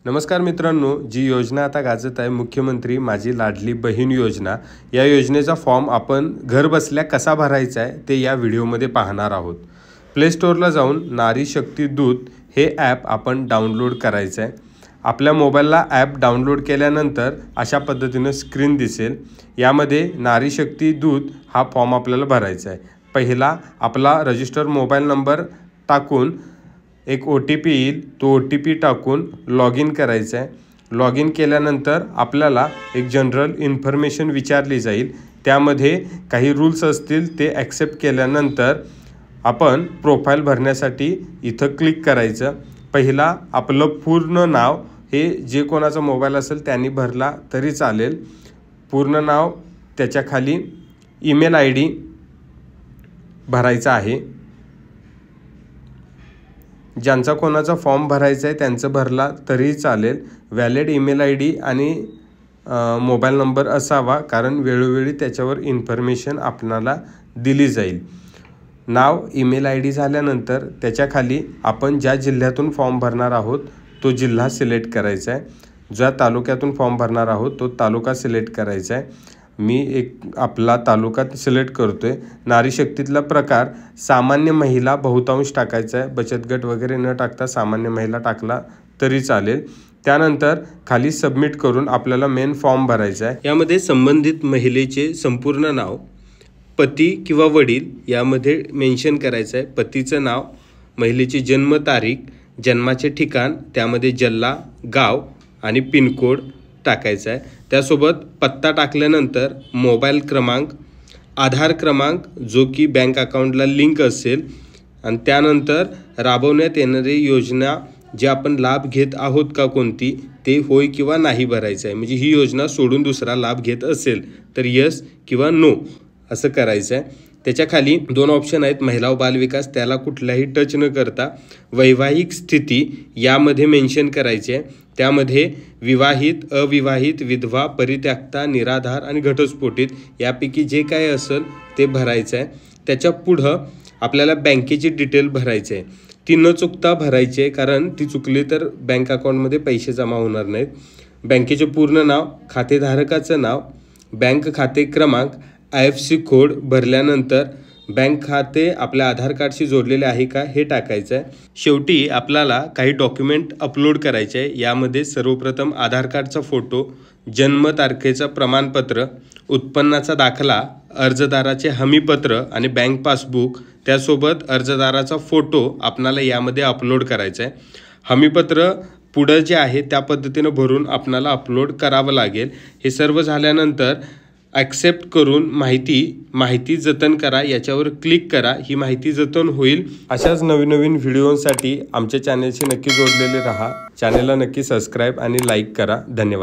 नमस्कार मित्रांनो, जी योजना आता गाजत आहे मुख्यमंत्री माझी लाडली बहीण योजना, या योजनेचा फॉर्म आपण घर बसल्या कसा भरायचा आहे ते या व्हिडिओमध्ये पाहणार आहोत। प्ले स्टोअरला जाऊन नारी शक्ती दूत हे ॲप आपण डाउनलोड करायचं आहे। आपल्या मोबाईलला ॲप डाउनलोड केल्यानंतर अशा पद्धतीने स्क्रीन दिसेल। यामध्ये नारी शक्ती दूत हा फॉर्म आपल्याला भरायचा आहे। पहिला आपला रजिस्टर मोबाईल नंबर टाकून एक OTP येईल, तो OTP टाकून लॉग इन करायचं आहे। लॉग इन केल्यानंतर आपल्याला एक जनरल इन्फॉर्मेशन विचारली जाईल, त्यामध्ये काही रूल्स असतील ते ॲक्सेप्ट केल्यानंतर आपण प्रोफाईल भरण्यासाठी इथं क्लिक करायचं। पहिला आपलं पूर्ण नाव हे जे कोणाचा मोबाईल असेल त्यांनी भरला तरी चालेल। पूर्ण नाव, त्याच्या खाली ईमेल ID भरायचा आहे। ज्यांचा कोणाचा फॉर्म भरायचा आहे त्यांचं भरला तरी चालेल। व्हॅलिड ईमेल ID आणि मोबाईल नंबर असावा, कारण वेळोवेळी त्याच्यावर इन्फॉर्मेशन आपणाला दिली जाईल। नाव, ईमेल ID झाल्यानंतर त्याच्या खाली आपण ज्या जिल्ह्यातून फॉर्म भरणार आहोत तो जिल्हा सिलेक्ट करायचा आहे। ज्या तालुक्यातून फॉर्म भरणार आहोत तो तालुका सिलेक्ट करायचा आहे। मी एक आपला तालुका सिलेक्ट करतोय। नारी शक्तीतला प्रकार सामान्य महिला बहुतांश टाकायचा आहे। बचत गट वगैरे न टाकता सामान्य महिला टाकला तरी चालेल। त्यानंतर खाली सबमिट करून आपल्याला मेन फॉर्म भरायचा आहे। यामध्ये संबंधित महिलेचे संपूर्ण नाव, पती किंवा वडील यामध्ये मेन्शन करायचं आहे। पतीचं नाव, महिलेची जन्मतारीख, जन्माचे ठिकाण, त्यामध्ये जिल्हा, गाव आणि पिनकोड टाकायचा आहे। त्यासोबत पत्ता टाकल्यानंतर मोबाईल क्रमांक, आधार क्रमांक जो की बँक अकाउंटला लिंक असेल, आणि त्यानंतर राबवण्यात येणारी योजना जे आपण लाभ घेत आहोत का कोणती ते होय किंवा नाही भरायचं आहे। म्हणजे ही योजना सोडून दुसरा लाभ घेत असेल तर यस किंवा नो असं करायचं आहे। त्याच्या खाली 2 ऑप्शन आहेत, महिला व बालविकास, त्याला कुठलाही टच न करता वैवाहिक स्थिती यामध्ये मेन्शन करायचे आहे। त्यामध्ये विवाहित, अविवाहित, विधवा, परित्यक्ता, निराधार आणि घटस्फोटित यापैकी जे काय असेल ते भरायचं आहे। त्याच्या पुढं आपल्याला बँकेची डिटेल भरायची आहे। ती न चुकता भरायची आहे, कारण ती चुकली तर बँक अकाउंटमध्ये पैसे जमा होणार नाहीत। बँकेचे पूर्ण नाव, खातेधारकाचं नाव, बँक खाते क्रमांक, IFSC कोड भरल्यानंतर बँक खाते आपल्या आधार कार्डशी जोडलेले आहे का हे टाकायचं आहे। शेवटी आपल्याला काही डॉक्युमेंट अपलोड करायचे आहे। यामध्ये सर्वप्रथम आधार कार्डचा फोटो, जन्मतारखेचं प्रमाणपत्र, उत्पन्नाचा दाखला, अर्जदाराचे हमीपत्र आणि बँक पासबुक, त्यासोबत अर्जदाराचा फोटो आपल्याला यामध्ये अपलोड करायचा आहे। हमीपत्र पुढं जे आहे त्या पद्धतीनं भरून आपल्याला अपलोड करावं लागेल। हे सर्व झाल्यानंतर ॲक्सेप्ट करून माहिती जतन करा याच्यावर क्लिक करा। ही माहिती जतन होईल। अशाच नवीन व्हिडिओसाठी आमच्या चॅनलशी नक्की जोडलेले राहा। चॅनलला नक्की सबस्क्राईब आणि लाईक करा। धन्यवाद।